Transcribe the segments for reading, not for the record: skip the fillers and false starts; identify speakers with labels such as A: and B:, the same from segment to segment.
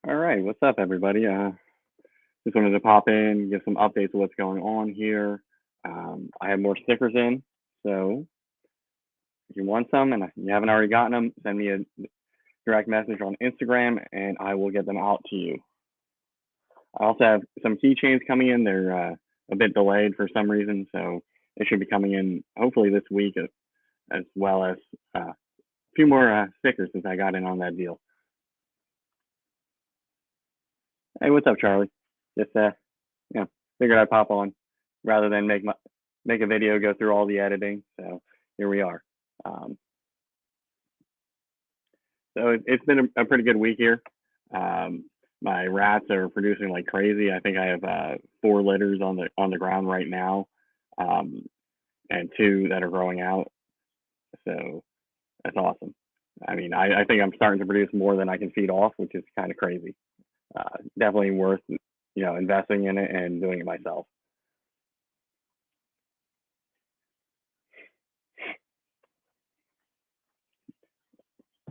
A: All right, what's up, everybody? Just wanted to pop in, give some updates of what's going on here. I have more stickers in, so if you want some and you haven't already gotten them, send me a direct message on Instagram, and I will get them out to you. I also have some keychains coming in. They're a bit delayed for some reason, so they should be coming in hopefully this week, as well as a few more stickers since I got in on that deal. Hey, what's up, Charlie? Just figured I'd pop on rather than make a video go through all the editing. So here we are. So it's been a pretty good week here. My rats are producing like crazy. I think I have 4 litters on the ground right now, and 2 that are growing out. So that's awesome. I mean, I think I'm starting to produce more than I can feed off, which is kind of crazy. Definitely worth investing in it and doing it myself.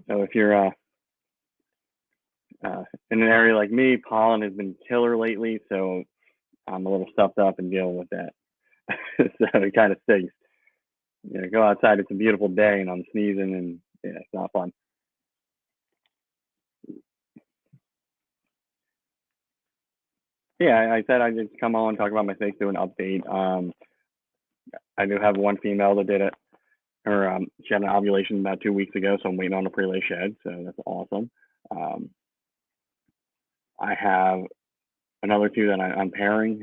A: So if you're in an area like me, pollen has been killer lately, so I'm a little stuffed up and dealing with that. So it kind of stinks. Go outside, it's a beautiful day, and I'm sneezing, and yeah, it's not fun. Yeah, I said I'd just come on and talk about my snakes, do an update. I do have one female that did it. She had an ovulation about 2 weeks ago, so I'm waiting on a pre-lay shed, so that's awesome. I have another 2 that I'm pairing.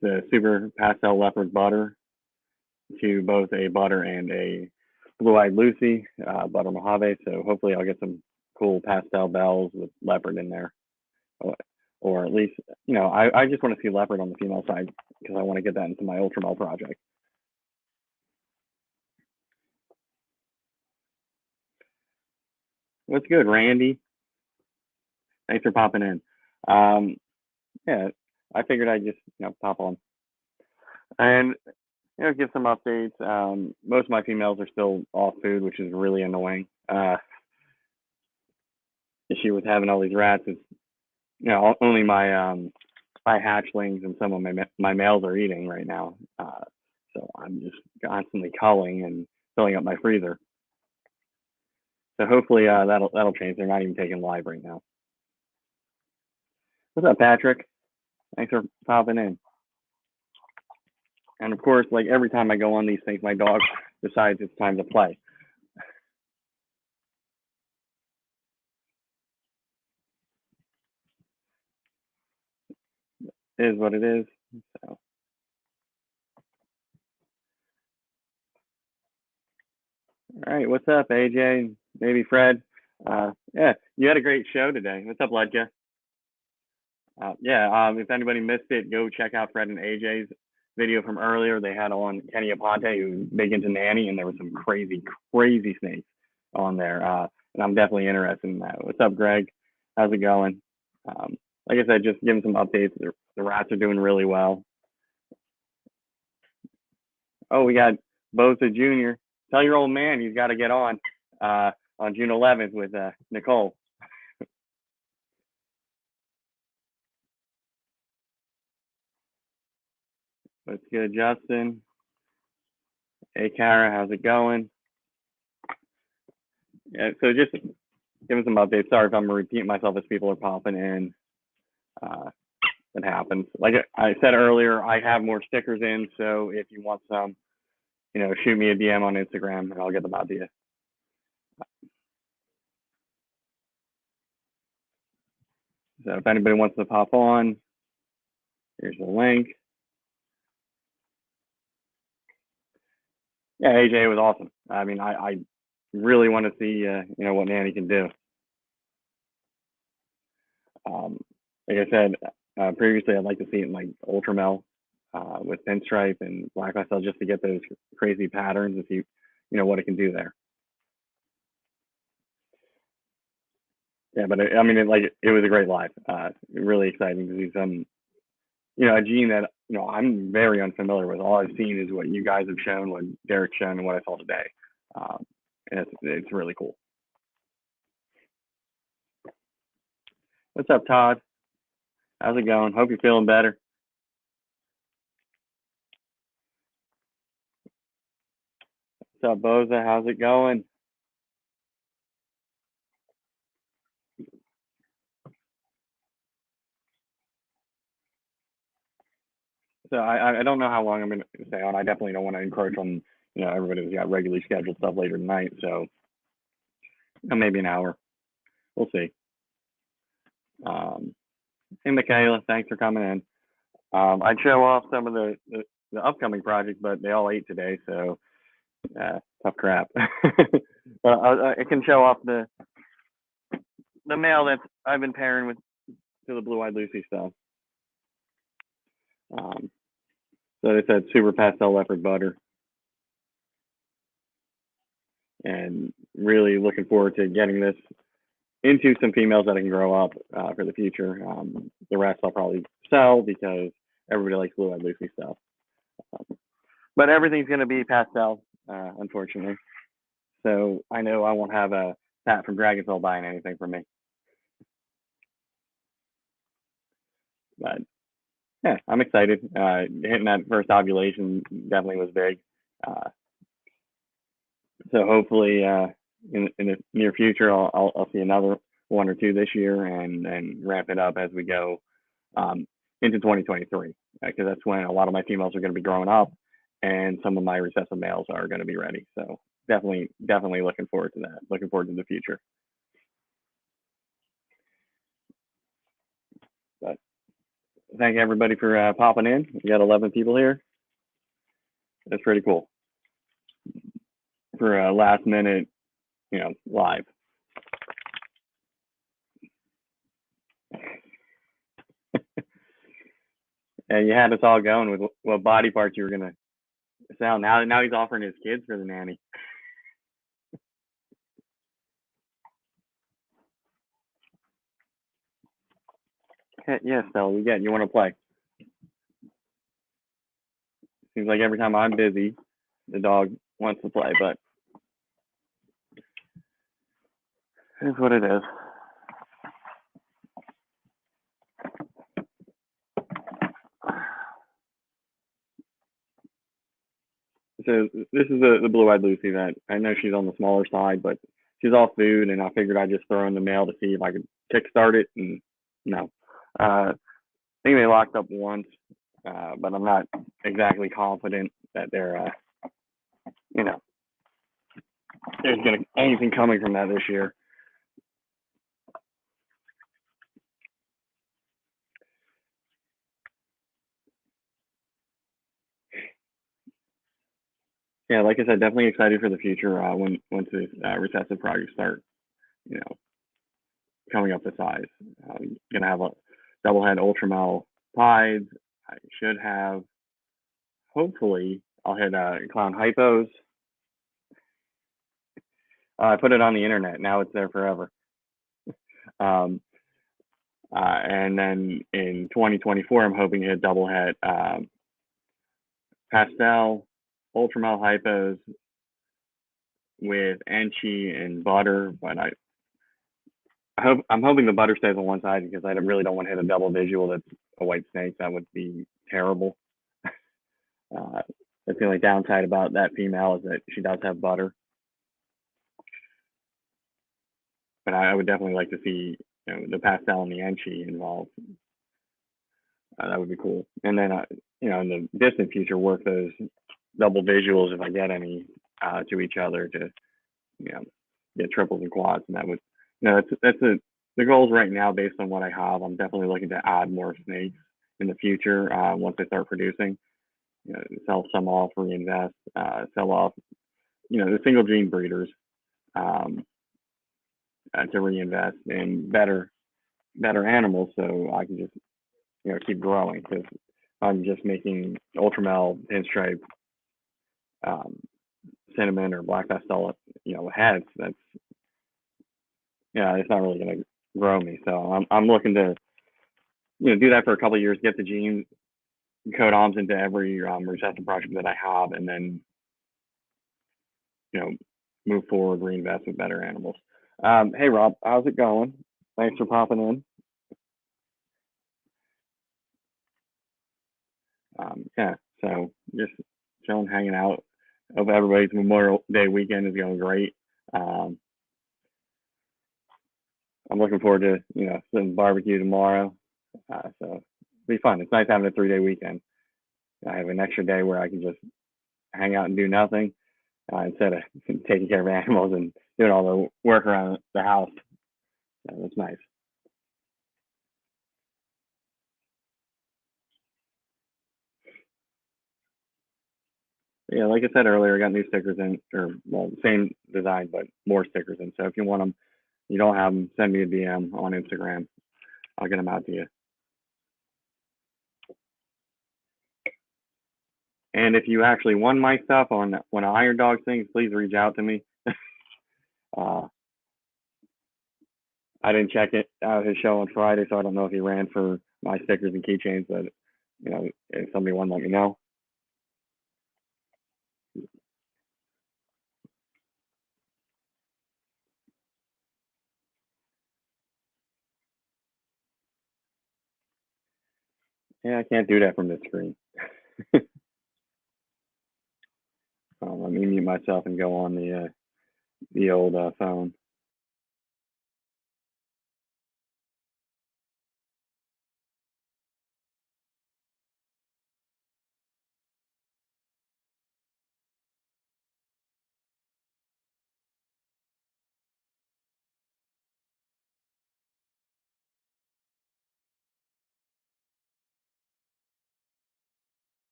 A: The Super Pastel Leopard Butter to both a butter and a Blue-Eyed Lucy, Butter Mojave. So hopefully I'll get some cool pastel bells with leopard in there. Or at least, I just want to see leopard on the female side because I want to get that into my Ultramel project. What's good, Randy? Thanks for popping in. Yeah, I figured I'd just, pop on. And give some updates. Most of my females are still off food, which is really annoying. Issue with having all these rats is, only my hatchlings and some of my males are eating right now. So I'm just constantly culling and filling up my freezer. So hopefully that'll change. They're not even taking live right now. What's up, Patrick? Thanks for popping in. And of course, like every time I go on these things, my dog decides it's time to play. It is what it is. So. All right, what's up, AJ? Maybe Fred. Yeah, you had a great show today. What's up, Ledka? If anybody missed it, go check out Fred and AJ's video from earlier. They had on Kenny Aponte, who's big into nanny, and there was some crazy, crazy snakes on there. And I'm definitely interested in that. What's up, Greg? How's it going? Like I said, just giving some updates. The rats are doing really well. Oh, we got Bosa Jr. Tell your old man he's got to get on June 11th with Nicole. What's good, Justin? Hey, Kara, how's it going? Yeah, so just giving some updates. Sorry if I'm repeating myself as people are popping in. It happens. Like I said earlier, I have more stickers in, so if you want some, shoot me a DM on Instagram and I'll get them out to you. So if anybody wants to pop on, here's the link. Yeah, AJ was awesome. I mean, I really want to see, what Nanny can do. Like I said previously, I'd like to see it in like Ultramel with Pinstripe and Black Pastel just to get those crazy patterns and see, what it can do there. Yeah, but it was a great live. Really exciting to see some, a gene that I'm very unfamiliar with. All I've seen is what you guys have shown, what Derek's shown, and what I saw today. And it's really cool. What's up, Todd? How's it going? Hope you're feeling better. What's up, Boza? How's it going? So I don't know how long I'm going to stay on. I definitely don't want to encroach on, everybody who's got regularly scheduled stuff later tonight. So maybe an hour. We'll see. Hey, Michaela, thanks for coming in. I'd show off some of the upcoming projects, but they all ate today, so tough crap. But I can show off the mail that I've been pairing with to the Blue-Eyed Lucy stuff. So they said super pastel leopard butter, and really looking forward to getting this into some females that I can grow up for the future. The rest I'll probably sell because everybody likes Blue-Eyed Lucy stuff. But everything's going to be pastel, unfortunately. So I know I won't have a Pat from Dragonsville buying anything from me. But yeah, I'm excited. Hitting that first ovulation definitely was big. So hopefully in the near future, I'll see another one or two this year and ramp it up as we go into 2023, because that's when a lot of my females are going to be growing up and some of my recessive males are going to be ready. So definitely looking forward to that. Looking forward to the future. But thank everybody for popping in. We got 11 people here. That's pretty cool for a last minute, live. And you had us all going with what body parts you were gonna sell. Now he's offering his kids for the nanny. Yeah, Stella, we get it. You want to play? Seems like every time I'm busy, the dog wants to play, but it's what it is. So this is the Blue-Eyed Lucy that I know she's on the smaller side, but she's all food, and I figured I'd just throw in the mail to see if I could kickstart it, and no. I think they locked up once, but I'm not exactly confident that they're, there's gonna anything coming from that this year. Yeah, like I said, definitely excited for the future once the recessive projects start, coming up to size. Gonna have a double head Ultramel pieds. I should have, hopefully, I'll hit clown hypos. I put it on the internet. Now it's there forever. And then in 2024, I'm hoping to hit double head pastel Ultramel hypos with Enchi and butter, but I'm hoping the butter stays on one side because I really don't want to hit a double visual that's a white snake. That would be terrible. That's the only downside about that female is that she does have butter. But I would definitely like to see the pastel and the Enchi involved. That would be cool. And then in the distant future, work those double visuals if I get any to each other to get triples and quads, and that would that's the goals right now based on what I have. I'm definitely looking to add more snakes in the future once they start producing. Sell some off, reinvest, sell off the single gene breeders to reinvest in better animals so I can just keep growing, because I'm just making Ultramel, pinstripe, cinnamon or black pastel heads. That's it's not really going to grow me. So I'm looking to do that for a couple of years, get the genes, code OMS into every recessive project that I have, and then move forward, reinvest with better animals. Hey Rob, how's it going? Thanks for popping in. Yeah, so just chilling, hanging out. Hope everybody's Memorial Day weekend is going great. Um, I'm looking forward to some barbecue tomorrow. So it'll be fun. It's nice having a 3-day weekend. I have an extra day where I can just hang out and do nothing instead of taking care of animals and doing all the work around the house. So that's nice. Yeah, like I said earlier, I got new stickers in, or well, same design but more stickers in. So if you want them, you don't have them, send me a DM on Instagram. I'll get them out to you. And if you actually won my stuff on one of Iron Dog things, please reach out to me. uh, I didn't check it out his show on Friday, so I don't know if he ran for my stickers and keychains. But if somebody won, let me know. Yeah, I can't do that from this screen. Let me mute myself and go on the old phone.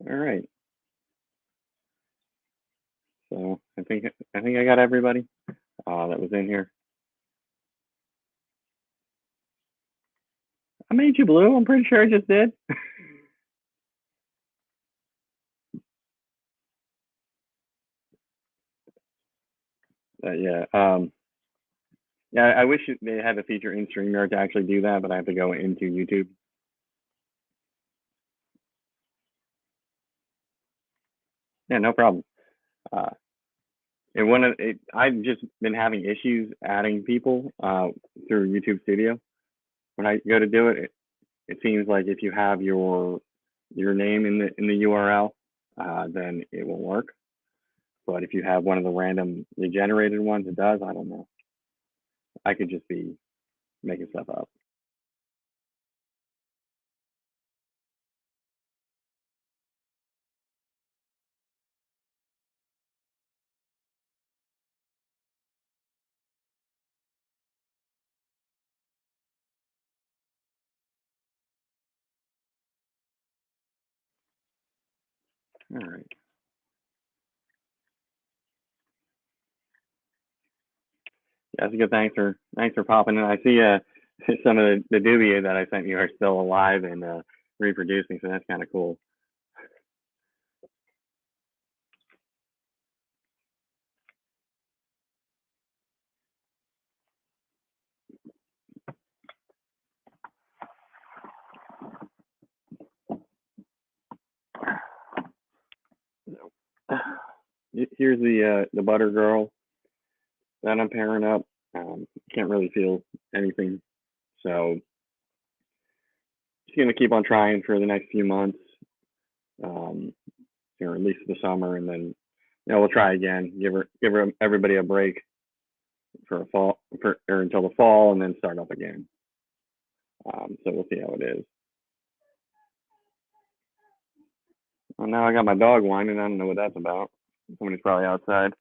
A: All right. So I think I got everybody that was in here. I made you blue. I'm pretty sure I just did. Yeah. Yeah. I wish they had a feature in StreamYard to actually do that, but I have to go into YouTube. Yeah, no problem. Uh, I've just been having issues adding people through YouTube Studio. When I go to do it, it seems like if you have your name in the URL, then it will work. But if you have one of the randomly generated ones, it does. I don't know. I could just be making stuff up. All right. Yeah, that's a good. Thanks for popping in. I see some of the dubia that I sent you are still alive and reproducing, so that's kind of cool. Here's the butter girl that I'm pairing up. Can't really feel anything, so just gonna keep on trying for the next few months, at least the summer, and then we'll try again. Give everybody a break for a fall or until the fall, and then start up again. So we'll see how it is. Well, now I got my dog whining. I don't know what that's about. Somebody's probably outside.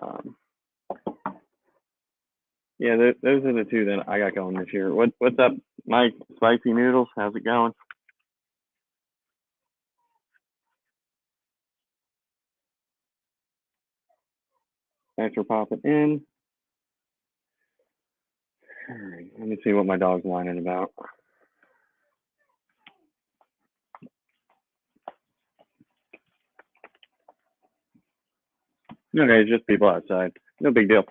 A: Um, yeah, those are the two that I got going this year. What's up, Mike? Spicy noodles? How's it going? Thanks for popping in. All right, let me see what my dog's whining about. Okay, it's just people outside. No big deal.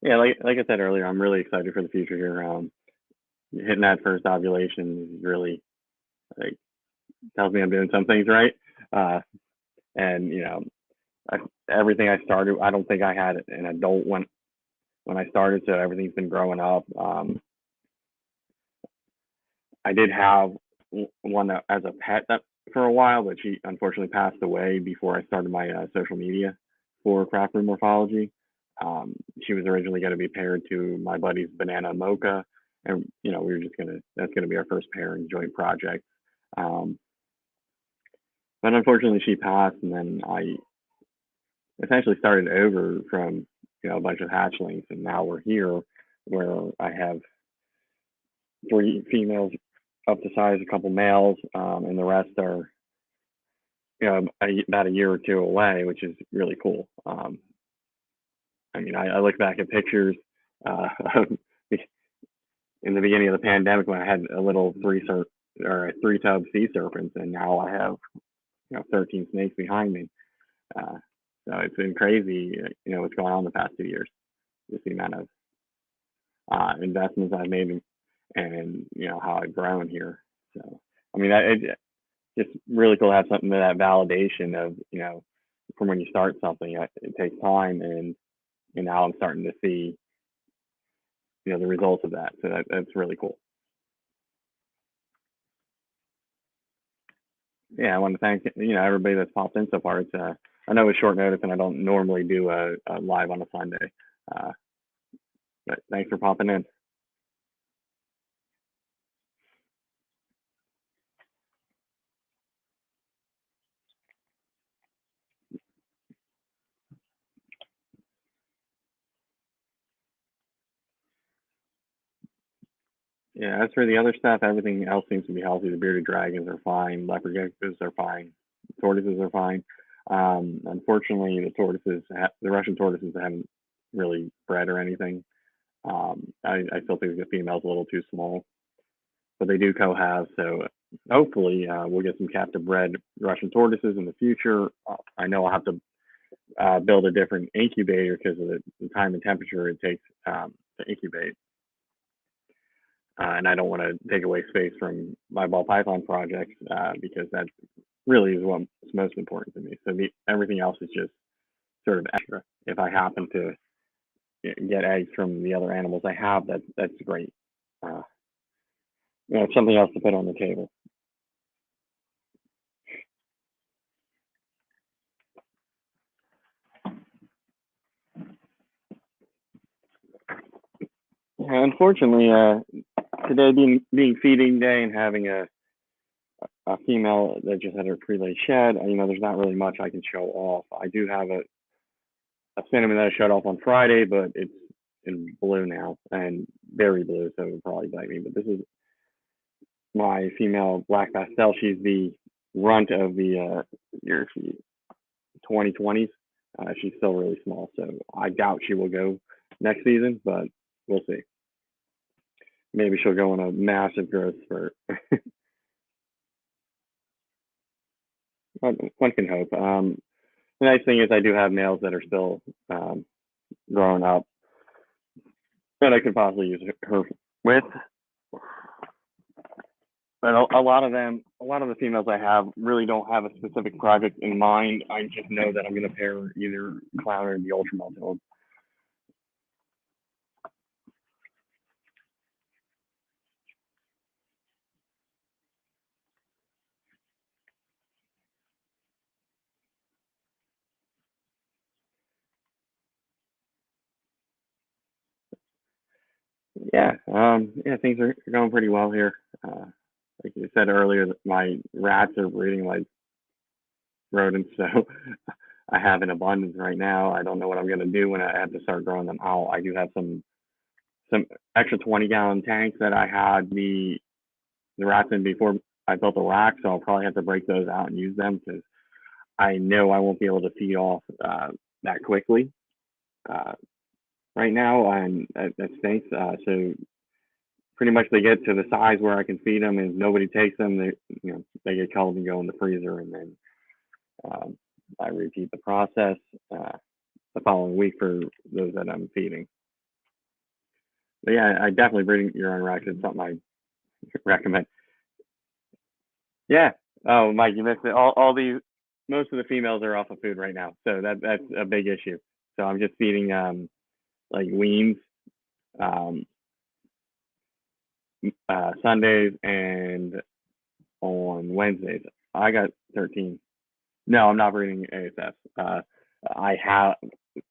A: Yeah, like I said earlier, I'm really excited for the future here. Hitting that first ovulation is really like tells me I'm doing some things right. Uh, and I, everything I started, I don't think I had an adult when I started, so everything's been growing up. I did have one that, as a pet that for a while, but she unfortunately passed away before I started my social media for craft room morphology. She was originally going to be paired to my buddy's banana mocha, and we were just gonna that's gonna be our first pairing joint project. Um, but unfortunately, she passed, and then I essentially started over from a bunch of hatchlings, and now we're here where I have three females up to size, a couple males, and the rest are about a year or two away, which is really cool. I mean, I look back at pictures uh, in the beginning of the pandemic when I had a little or a three tub sea serpents, and now I have 13 snakes behind me. Uh, so it's been crazy, what's going on the past 2 years. Just the amount of investments I've made and how I've grown here. So I mean, it's just really cool to have something that validation of from when you start something, it takes time, and now I'm starting to see the results of that. So that's really cool. Yeah, I want to thank everybody that's popped in so far. It's I know it's short notice, and I don't normally do a live on a Sunday, uh, but thanks for popping in. Yeah, as for the other stuff, everything else seems to be healthy. The bearded dragons are fine. Leopard geckos are fine. Tortoises are fine. Unfortunately, the Russian tortoises haven't really bred or anything. I still think the female's a little too small, but they do co-have. So hopefully, we'll get some captive bred Russian tortoises in the future. I know I'll have to build a different incubator because of the time and temperature it takes to incubate. And I don't want to take away space from my ball python project because that really is what's most important to me. So everything else is just sort of extra. If I happen to get eggs from the other animals I have, that's great. Uh, it's something else to put on the table. Unfortunately, today being feeding day and having a female that just had her pre-laid shed, there's not really much I can show off. I do have a cinnamon that I showed off on Friday, but it's in blue now and very blue, so it would probably bite me. But this is my female black pastel. She's the runt of the year 2020s. She's still really small, so I doubt she will go next season, but we'll see. Maybe she'll go on a massive growth spurt. One can hope. The nice thing is I do have males that are still growing up that I could possibly use her with. But a lot of the females I have really don't have a specific project in mind. I just know that I'm going to pair either clown or the ultra multi. Yeah, things are going pretty well here. Like you said earlier, my rats are breeding like rodents, so I have an abundance right now. I don't know what I'm gonna do when I have to start growing them out. I do have some extra 20-gallon tanks that I had the rats in before I built the rack, so I'll probably have to break those out and use them because I know I won't be able to feed off that quickly uh, right now, and that stinks. So pretty much they get to the size where I can feed them, and nobody takes them. They get culled and go in the freezer, and then um, I repeat the process the following week for those that I'm feeding. But yeah, I definitely breeding your own Rex. It's something I recommend. Yeah. Oh, Mike, you missed it. All these, most of the females are off of food right now, so that's a big issue. So I'm just feeding like weans um, Sundays and on Wednesdays. I got 13. No, I'm not breeding ASF. I have,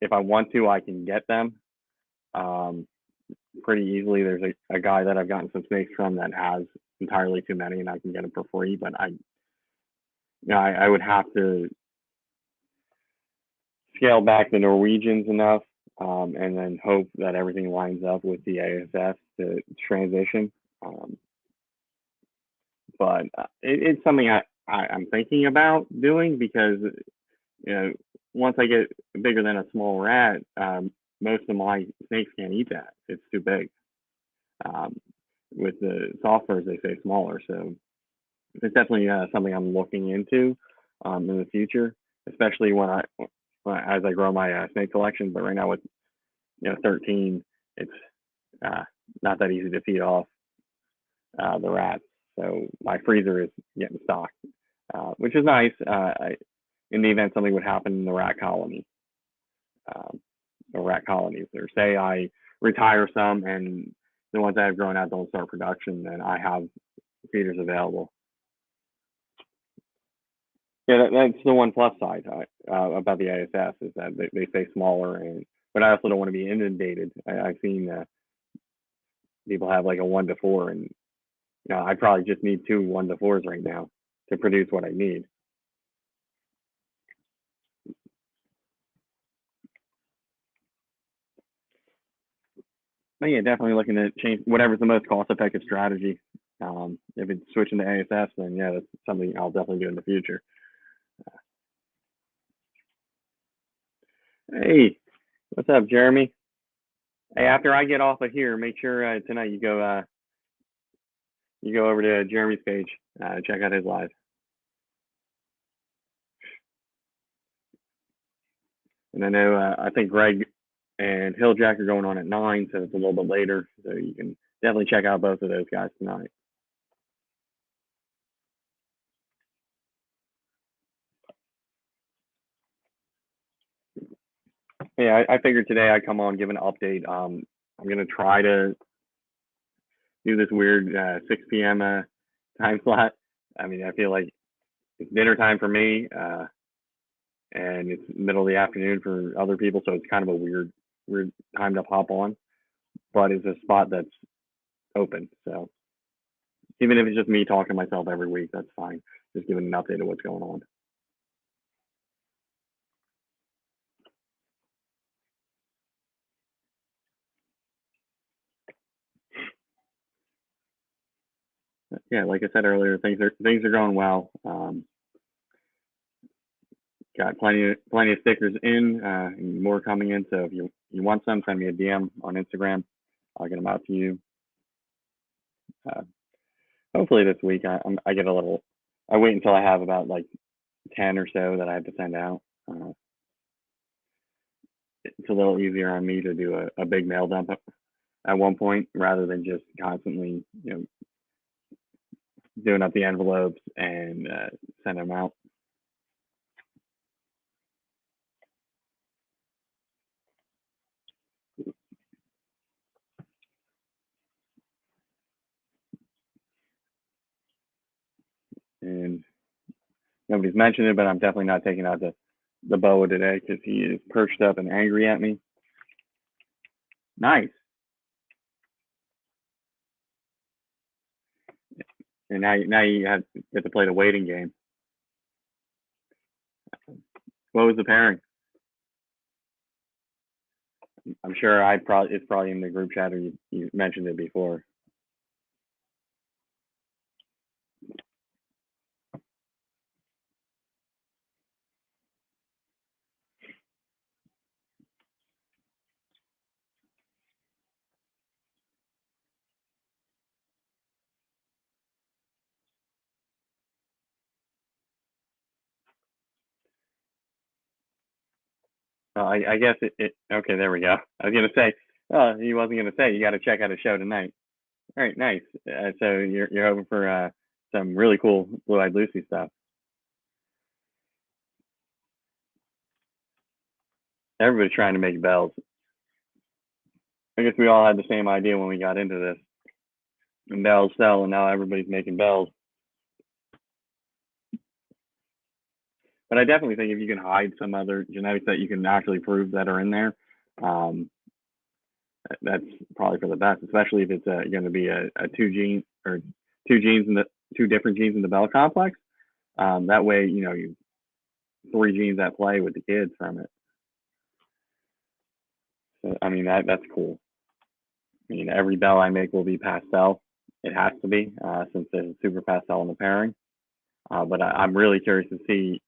A: if I want to, I can get them um, pretty easily. There's a guy that I've gotten some snakes from that has entirely too many, and I can get them for free. But I would have to scale back the Norwegians enough, and then hope that everything lines up with the ASF to transition. But it's something I'm thinking about doing because once I get bigger than a small rat, most of my snakes can't eat that. It's too big. With the soft furs, they say smaller, so it's definitely something I'm looking into in the future, especially as I grow my snake collection. But right now with 13, it's not that easy to feed off the rats. So my freezer is getting stocked, which is nice. In the event something would happen in the rat colony, or rat colonies, or say I retire some and the ones that have grown out don't start production, then I have feeders available. Yeah, that's the one plus side about the ASF is that they stay smaller, but I also don't want to be inundated. I've seen people have like a 1-to-4, and I probably just need 2 1-to-4s right now to produce what I need. But yeah, definitely looking to change whatever's the most cost-effective strategy. If it's switching to ASF, then yeah, that's something I'll definitely do in the future. Hey, what's up, Jeremy? Hey, after I get off of here, make sure tonight you go over to Jeremy's page, check out his live. And I know I think Greg and Hilljack are going on at 9, so it's a little bit later. So you can definitely check out both of those guys tonight. Yeah, I figured today I'd come on, give an update. I'm gonna try to do this weird 6 p.m. Time slot. I mean, I feel like it's dinner time for me, and it's middle of the afternoon for other people, so it's kind of a weird time to hop on. But it's a spot that's open, so even if it's just me talking to myself every week, that's fine. Just giving an update of what's going on. Yeah, like I said earlier, things are going well. Got plenty of stickers in, and more coming in. So if you want some, send me a DM on Instagram. I'll get them out to you. Hopefully this week I get a little. I wait until I have about like 10 or so that I have to send out. It's a little easier on me to do a big mail dump at one point rather than just constantly doing up the envelopes and send them out. And nobody's mentioned it, but I'm definitely not taking out the boa today because he is perched up and angry at me. Nice. And now you get to play the waiting game. What was the pairing? I'm sure it's probably in the group chat, or you mentioned it before. I guess it. Okay, there we go. I was gonna say. Oh, he wasn't gonna say. You got to check out a show tonight. All right, nice. So you're hoping for some really cool Blue-Eyed Lucy stuff. Everybody's trying to make bells. I guess we all had the same idea when we got into this. And bells sell, and now everybody's making bells. But I definitely think if you can hide some other genetics that you can actually prove that are in there, that's probably for the best, especially if it's going to be a two different genes in the bell complex. That way, you 3 genes at play with the kids from it. So, I mean, that's cool. I mean, every bell I make will be pastel. It has to be, since there's a super pastel in the pairing. But I'm really curious to see,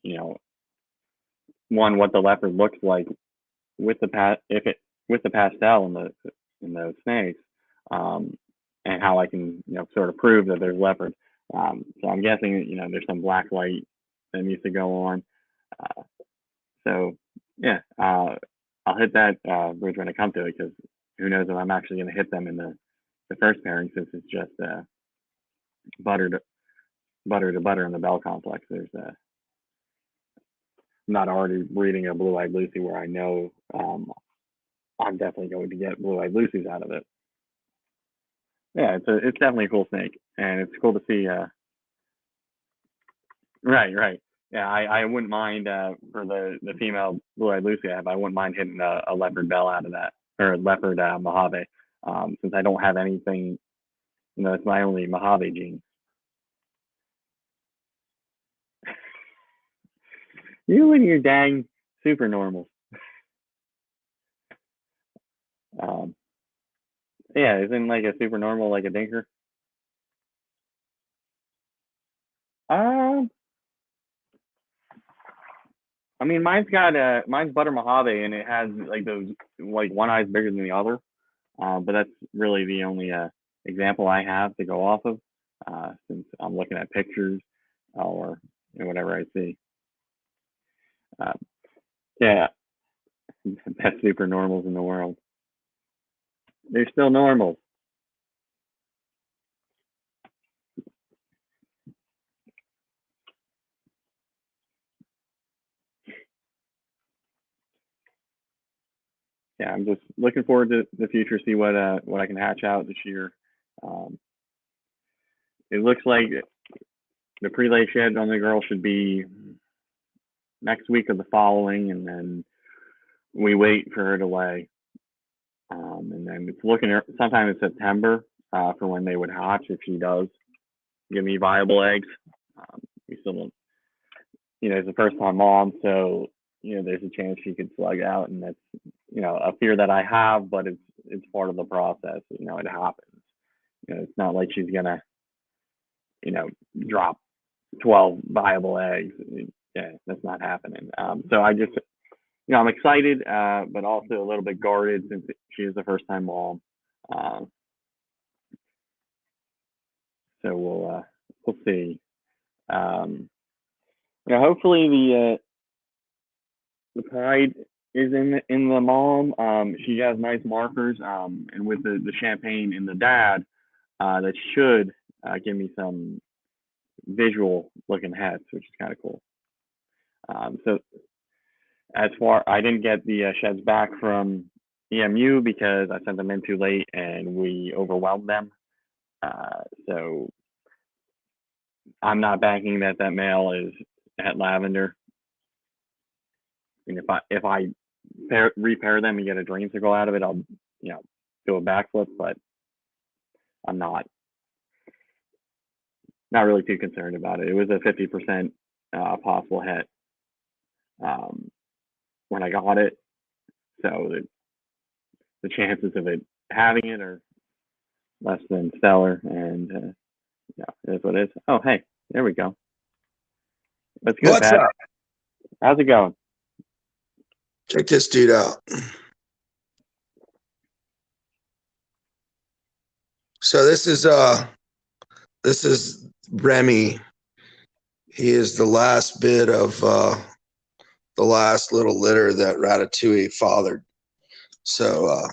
A: one, what the leopard looks like with the pastel in those snakes, and how I can, sort of prove that there's leopard. So I'm guessing, there's some black light that needs to go on. So yeah, I'll hit that bridge when I come to it, because who knows if I'm actually going to hit them in the first pairing, since it's just butter to butter in the bell complex. There's I'm not already breeding a Blue-Eyed Lucy where I know I'm definitely going to get Blue-Eyed Lucy's out of it. Yeah, it's definitely a cool snake, and it's cool to see. Right. Yeah, I wouldn't mind for the female Blue-Eyed Lucy I have. I wouldn't mind hitting a leopard bell out of that, or a leopard Mojave, since I don't have anything. It's my only Mojave gene. You and your dang super normals. Yeah, isn't like a super normal like a dinker? I mean, mine's butter Mojave, and it has like those, like, one eye's bigger than the other. But that's really the only example I have to go off of, since I'm looking at pictures or whatever I see. Yeah, best super normals in the world. They're still normals. Yeah, I'm just looking forward to the future, see what I can hatch out this year. It looks like the pre-lay shed on the girl should be next week or the following, and then we wait for her to lay. And then it's looking at sometime in September for when they would hatch, if she does give me viable eggs. We still don't, it's a first time mom, so there's a chance she could slug out, and that's a fear that I have, but it's part of the process. It happens. It's not like she's gonna drop 12 viable eggs. Yeah, that's not happening. So I just, I'm excited, but also a little bit guarded, since she is the first time mom. So we'll see. Hopefully the pride is in the mom. She has nice markers, and with the champagne in the dad, that should give me some visual looking heads, which is kind of cool. So I didn't get the sheds back from EMU because I sent them in too late and we overwhelmed them. So I'm not banking that male is at Lavender. And if I repair them and get a dreamsicle out of it, I'll do a backflip. But I'm not really too concerned about it. It was a 50% possible hit when I got it, so the chances of it having it are less than stellar. And it is what it is. Oh, hey, there we go. What's good,
B: What's
A: Pat?
B: up?
A: How's it going?
B: Check this dude out. So this is Remy. He is the last bit of the last little litter that Ratatouille fathered. So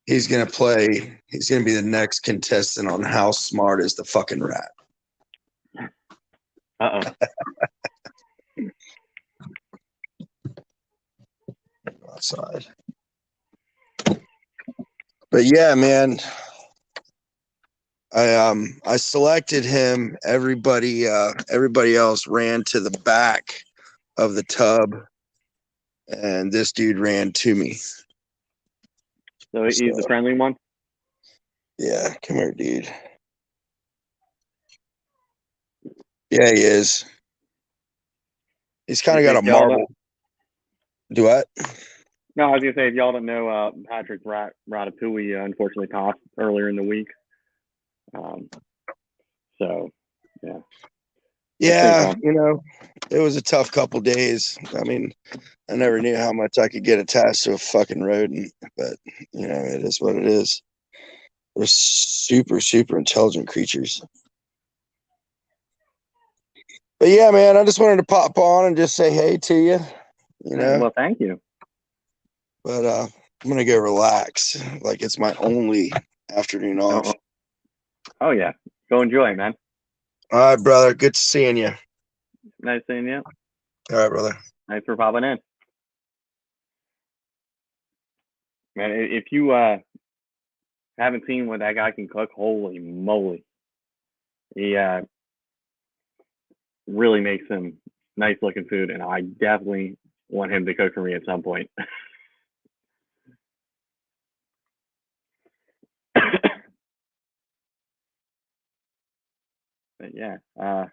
B: he's gonna play. He's gonna be the next contestant on How Smart Is the Fucking Rat.
A: Uh-oh.
B: Outside. But yeah, man, I selected him. Everybody else ran to the back of the tub, and this dude ran to me.
A: So he's the friendly one?
B: Yeah, come here, dude. Yeah, he is. He's kind of got a marble. Do what?
A: No, I was gonna say, if y'all don't know, Patrick Ratatouille unfortunately passed earlier in the week. So, yeah.
B: Yeah, you know, it was a tough couple days. I mean, I never knew how much I could get attached to a fucking rodent, but you know, it is what it is. They're super, super intelligent creatures. But yeah, man, I just wanted to pop on and just say hey to you. You know.
A: Well, thank you.
B: But I'm gonna go relax. Like it's my only afternoon off.
A: Oh yeah, go enjoy, man.
B: All right, brother. Good seeing you.
A: Nice seeing you.
B: All right, brother.
A: Thanks for popping in. Man, if you haven't seen what that guy can cook, holy moly. He really makes some nice looking food, and I definitely want him to cook for me at some point. But yeah, let's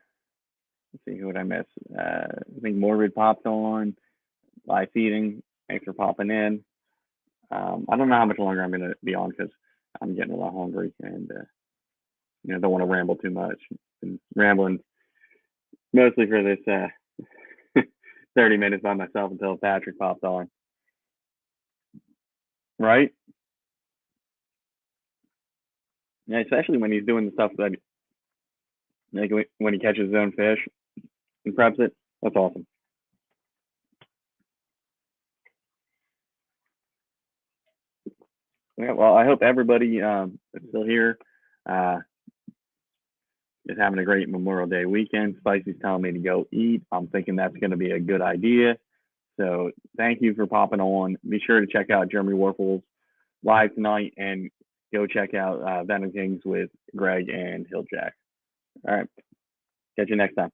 A: see, who would I miss? I think Morbid popped on. Live feeding. Thanks for popping in. I don't know how much longer I'm going to be on because I'm getting a lot hungry and don't want to ramble too much. Been rambling mostly for this 30 minutes by myself until Patrick popped on. Right? Yeah, especially when he's doing the stuff that, like when he catches his own fish and preps it. That's awesome. Yeah, well, I hope everybody is still here. Is having a great Memorial Day weekend. Spicy's telling me to go eat. I'm thinking that's going to be a good idea. So thank you for popping on. Be sure to check out Jeremy Warfels live tonight and go check out Venom Kings with Greg and Hilljack. All right. Catch you next time.